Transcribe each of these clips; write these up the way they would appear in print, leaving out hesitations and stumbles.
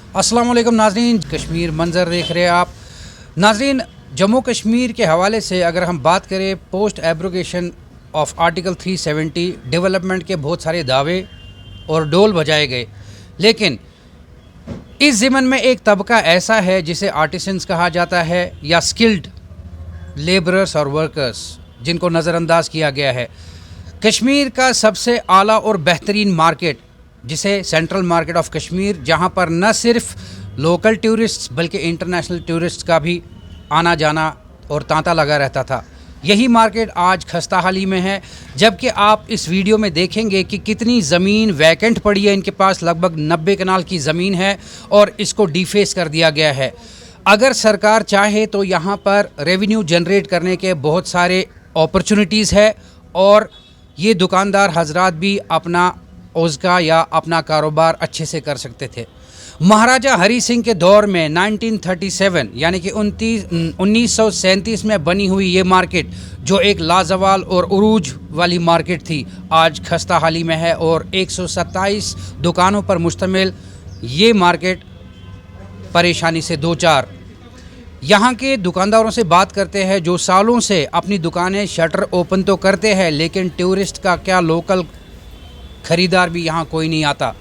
अस्सलाम वालेकुम नाज़रीन, कश्मीर मंज़र देख रहे हैं आप नाज़रीन। जम्मू कश्मीर के हवाले से अगर हम बात करें, post abrogation of article 370 development के बहुत सारे दावे और डोल बजाए गए, लेकिन इस ज़िमन में एक तबका ऐसा है जिसे आर्टिसंस कहा जाता है या स्किल्ड लेबरर्स और वर्कर्स, जिनको नज़रअंदाज किया गया है। कश्मीर का सबसे आला और बेहतरीन मार्केट, जिसे सेंट्रल मार्केट ऑफ कश्मीर, जहां पर न सिर्फ लोकल टूरिस्ट बल्कि इंटरनेशनल टूरिस्ट का भी आना जाना और तांता लगा रहता था, यही मार्केट आज खस्ता हाली में है। जबकि आप इस वीडियो में देखेंगे कि कितनी ज़मीन वैकेंट पड़ी है। इनके पास लगभग 90 कनाल की ज़मीन है और इसको डिफेस कर दिया गया है। अगर सरकार चाहे तो यहाँ पर रेवेन्यू जनरेट करने के बहुत सारे अपॉर्चुनिटीज़ है और ये दुकानदार हजरात भी अपना ओज़का या अपना कारोबार अच्छे से कर सकते थे। महाराजा हरी सिंह के दौर में 1937 यानी कि 1937 में बनी हुई ये मार्केट, जो एक लाजवाल और उरूज वाली मार्केट थी, आज खस्ता हाली में है और 127 दुकानों पर मुश्तमिल ये मार्केट परेशानी से दो चार। यहाँ के दुकानदारों से बात करते हैं जो सालों से अपनी दुकानें शटर ओपन तो करते हैं, लेकिन टूरिस्ट का क्या, लोकल ख़रीदार भी यहाँ कोई नहीं आता।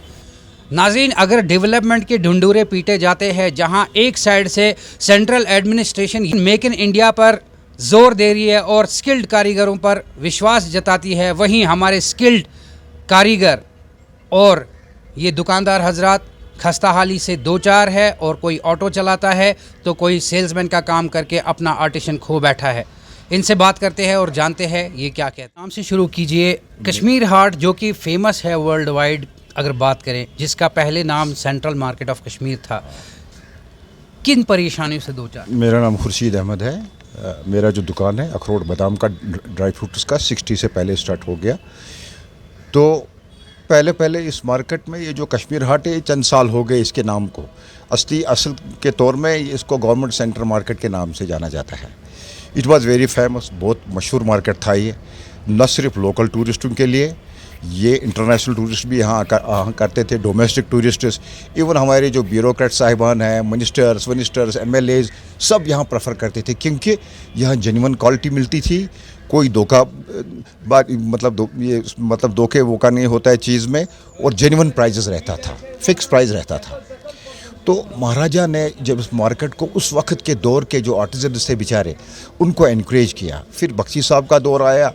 नाज़रीन, अगर डेवलपमेंट के ढुंढूरे पीटे जाते हैं, जहाँ एक साइड से central administration make in India पर ज़ोर दे रही है और स्किल्ड कारीगरों पर विश्वास जताती है, वहीं हमारे स्किल्ड कारीगर और ये दुकानदार हजरात खस्ता हाली से दो चार है, और कोई ऑटो चलाता है तो कोई सेल्समैन का काम करके अपना आर्टिशन खो बैठा है। इनसे बात करते हैं और जानते हैं ये क्या कहते हैं। नाम से शुरू कीजिए। कश्मीर हाट जो कि फेमस है वर्ल्ड वाइड, अगर बात करें, जिसका पहले नाम सेंट्रल मार्केट ऑफ कश्मीर था, किन परेशानियों से दो चार? मेरा नाम खुर्शीद अहमद है। मेरा जो दुकान है अखरोट बादाम का, ड्राई फ्रूट्स का, 60 से पहले स्टार्ट हो गया। तो पहले इस मार्केट में ये जो कश्मीर हाट है, चंद साल हो गए इसके नाम को। असल के तौर में इसको गवर्नमेंट सेंटर मार्केट के नाम से जाना जाता है। इट वाज़ वेरी फेमस, बहुत मशहूर मार्केट था ये, न सिर्फ लोकल टूरिस्टों के लिए, ये इंटरनेशनल टूरिस्ट भी यहाँ करते थे, डोमेस्टिक टूरिस्ट्स, इवन हमारे जो ब्यूरोक्रेट साहिबान हैं, मिनिस्टर्स MLAs, सब यहाँ प्रेफर करते थे, क्योंकि यहाँ जेन्युइन क्वालिटी मिलती थी। कोई धोखा मतलब धोखे वोखा नहीं होता है चीज़ में, और जेन्युइन प्राइजेस रहता था, फिक्स प्राइस रहता था। तो महाराजा ने जब इस मार्केट को उस वक्त के दौर के जो आर्टिजन थे बेचारे, उनको एनकरेज किया। फिर बख्शी साहब का दौर आया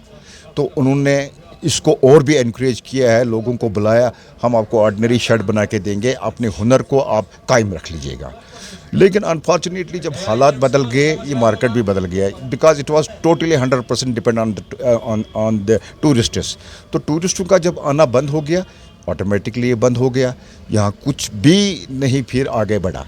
तो उन्होंने इसको और भी एनकरेज किया है, लोगों को बुलाया, हम आपको ऑर्डिनरी शर्ट बना के देंगे, अपने हुनर को आप कायम रख लीजिएगा। लेकिन अनफॉर्चुनेटली जब हालात बदल गए, ये मार्केट भी बदल गया, because it was totally 100% depend on the tourists. तो टूरिस्टों का जब आना बंद हो गया, ऑटोमेटिकली ये बंद हो गया, यहाँ कुछ भी नहीं फिर आगे बढ़ा।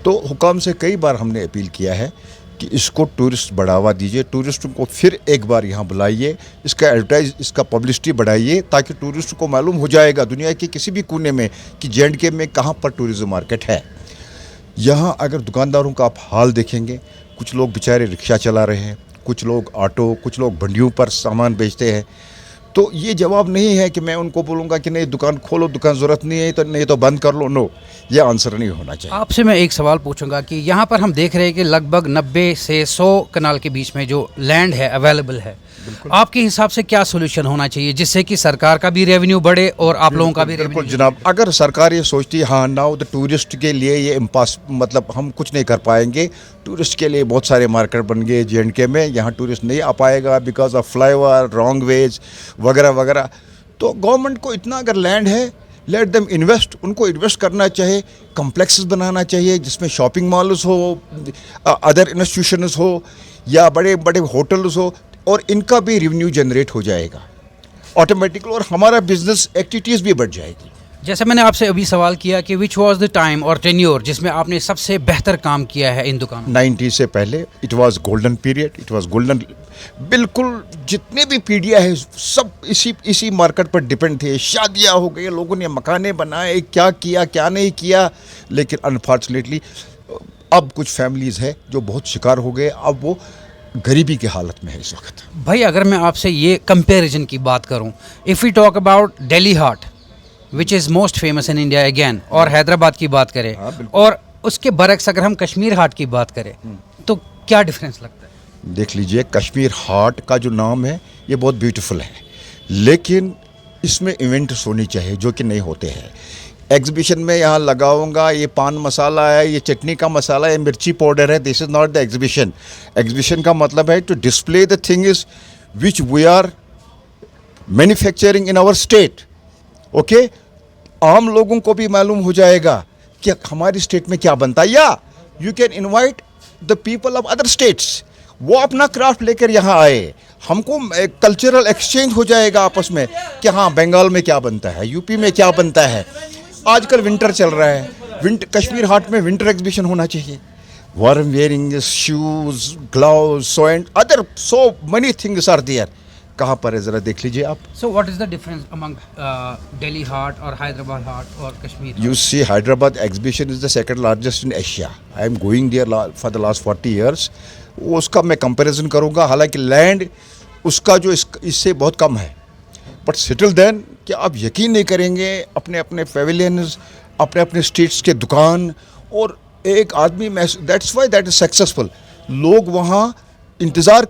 तो हुकाम से कई बार हमने अपील किया है कि इसको टूरिस्ट बढ़ावा दीजिए, टूरिस्टों को फिर एक बार यहाँ बुलाइए, इसका एडवर्टाइज, इसका पब्लिसिटी बढ़ाइए, ताकि टूरिस्ट को मालूम हो जाएगा दुनिया के किसी भी कोने में कि J&K में कहाँ पर टूरिज़्म मार्केट है। यहाँ अगर दुकानदारों का आप हाल देखेंगे, कुछ लोग बेचारे रिक्शा चला रहे हैं, कुछ लोग ऑटो, कुछ लोग भंडियों पर सामान बेचते हैं। तो ये जवाब नहीं है कि मैं उनको बोलूँगा कि नहीं दुकान खोलो, दुकान ज़रूरत नहीं है तो नहीं तो बंद कर लो, नो, ये आंसर नहीं होना चाहिए। आपसे मैं एक सवाल पूछूंगा कि यहाँ पर हम देख रहे हैं कि लगभग 90 से 100 कनाल के बीच में जो लैंड है अवेलेबल है, आपके हिसाब से क्या सोल्यूशन होना चाहिए जिससे कि सरकार का भी रेवेन्यू बढ़े और आप लोगों का भी रेवेन्यू? बिल्कुल जनाब, अगर सरकार ये सोचती है हाँ नाउ द टूरिस्ट के लिए ये इम्पास, मतलब हम कुछ नहीं कर पाएंगे, टूरिस्ट के लिए बहुत सारे मार्केट बन गए J&K में, यहाँ टूरिस्ट नहीं आ पाएगा because of flyover, wrong veg वगैरह वगैरह। तो गवर्नमेंट को इतना अगर लैंड है, लेट देम इन्वेस्ट, उनको इन्वेस्ट करना चाहिए, कम्प्लेक्सेस बनाना चाहिए जिसमें शॉपिंग मॉल्स हो, अदर इंस्टीट्यूशंस हो, या बड़े बड़े होटल्स हो, और इनका भी रेवेन्यू जनरेट हो जाएगा ऑटोमेटिकली, और हमारा बिजनेस एक्टिविटीज़ भी बढ़ जाएगी। जैसे मैंने आपसे अभी सवाल किया कि विच वाज द टाइम और टेन्योर जिसमें आपने सबसे बेहतर काम किया है इन दुकानों? 90 से पहले it was golden period, it was golden, बिल्कुल जितने भी पीढ़ियाँ हैं सब इसी मार्केट पर डिपेंड थे। शादियाँ हो गई, लोगों ने मकाने बनाए, क्या किया क्या नहीं किया, लेकिन अनफॉर्चुनेटली अब कुछ फैमिलीज़ है जो बहुत शिकार हो गए, अब वो गरीबी की हालत में है इस वक्त। भाई अगर मैं आपसे ये कंपैरिजन की बात करूं, if we talk about Delhi Haat which is most famous in India again, और हैदराबाद की बात करें, हाँ, बिल्कुल। और उसके बरक्स अगर हम कश्मीर हाट की बात करें तो क्या डिफरेंस लगता है? देख लीजिए, कश्मीर हाट का जो नाम है ये बहुत ब्यूटीफुल है, लेकिन इसमें इवेंट्स होनी चाहिए जो कि नहीं होते हैं। एग्जीबिशन में यहाँ लगाऊंगा ये पान मसाला है, ये चटनी का मसाला है, मिर्ची पाउडर है, this is not the exhibition. Exhibition का मतलब है to display the things which we are manufacturing in our state. Okay, आम लोगों को भी मालूम हो जाएगा कि हमारी स्टेट में क्या बनता है, या you can invite the people of other states, वो अपना क्राफ्ट लेकर यहाँ आए, हमको कल्चरल एक्सचेंज हो जाएगा आपस में कि हाँ बंगाल में क्या बनता है, यूपी में क्या बनता है। आजकल विंटर चल रहा है, कश्मीर हाट में विंटर एग्जीबिशन होना चाहिए। Warm wearing shoes, gloves, so and other so many things are there. कहाँ पर है ज़रा देख लीजिए आप। So what is the difference among Delhi Haat or Hyderabad Haat or Kashmir Haat? You see, Hyderabad exhibition is the second largest in Asia. I am going there for the last 40 years. उसका मैं comparison करूँगा, हालांकि land उसका जो इससे बहुत कम है, but settle then कि आप यकीन नहीं करेंगे, अपने अपने पेविलियंस, अपने अपने स्ट्रीट्स के दुकान, और एक आदमी that's why that is successful. लोग वहाँ इंतज़ार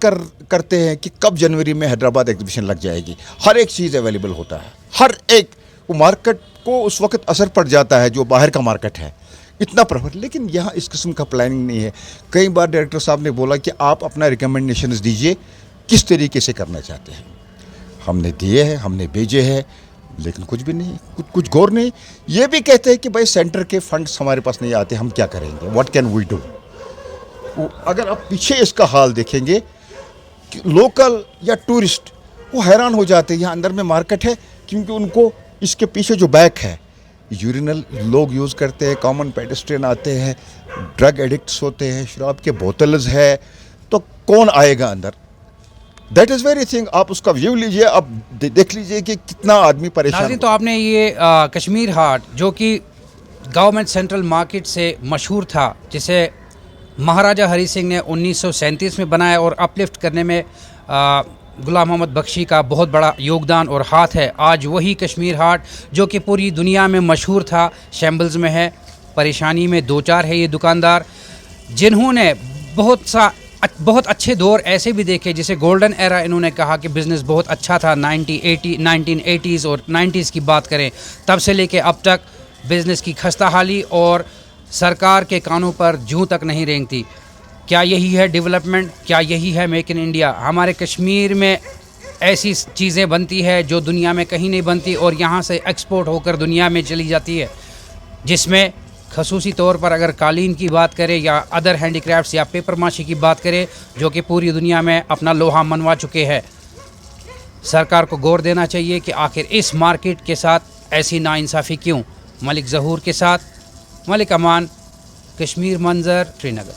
करते हैं कि कब जनवरी में हैदराबाद एग्जीबिशन लग जाएगी। हर एक चीज़ अवेलेबल होता है, हर एक, वो मार्केट को उस वक्त असर पड़ जाता है जो बाहर का मार्केट है, इतना प्रभाव। लेकिन यहाँ इस किस्म का प्लानिंग नहीं है। कई बार डायरेक्टर साहब ने बोला कि आप अपना रिकमेंडेशंस दीजिए, किस तरीके से करना चाहते हैं। हमने दिए हैं, हमने भेजे हैं, लेकिन कुछ भी नहीं, कुछ गौर नहीं। ये भी कहते हैं कि भाई सेंटर के फंड्स हमारे पास नहीं आते, हम क्या करेंगे, व्हाट कैन वी डू। अगर आप पीछे इसका हाल देखेंगे कि लोकल या टूरिस्ट वो हैरान हो जाते हैं, यहाँ अंदर में मार्केट है, क्योंकि उनको इसके पीछे जो बैक है, यूरिनल लोग यूज़ करते हैं, कॉमन पेडेस्ट्रियन आते हैं, ड्रग एडिक्ट्स होते हैं, शराब के बोतल्स है, तो कौन आएगा अंदर। That is very thing. आप उसका व्यू लीजिए, आप देख लीजिए कि कितना आदमी परेशान। नाज़रीन, तो आपने ये कश्मीर हाट जो कि गवर्नमेंट सेंट्रल मार्केट से मशहूर था, जिसे महाराजा हरी सिंह ने 1937 में बनाया, और अपलिफ्ट करने में गुलाम मोहम्मद बख्शी का बहुत बड़ा योगदान और हाथ है। आज वही कश्मीर हाट जो कि पूरी दुनिया में मशहूर था, शैम्बल्स में है, परेशानी में दो चार है ये दुकानदार, जिन्होंने बहुत अच्छे दौर ऐसे भी देखे, जिसे गोल्डन एरा इन्होंने कहा कि बिज़नेस बहुत अच्छा था। 1980s और 90s की बात करें, तब से लेके अब तक बिज़नेस की खस्ता हाली और सरकार के कानों पर जूं तक नहीं रेंगती। क्या यही है डेवलपमेंट? क्या यही है मेक इन इंडिया? हमारे कश्मीर में ऐसी चीज़ें बनती है जो दुनिया में कहीं नहीं बनती, और यहाँ से एक्सपोर्ट होकर दुनिया में चली जाती है, जिसमें खसूसी तौर पर अगर कालीन की बात करें या अदर हैंडीक्राफ्ट्स या पेपर माशी की बात करें, जो कि पूरी दुनिया में अपना लोहा मनवा चुके हैं। सरकार को गौर देना चाहिए कि आखिर इस मार्केट के साथ ऐसी नाइंसाफ़ी क्यों। मलिक ज़हूर के साथ मलिक अमान, कश्मीर मंजर, श्रीनगर।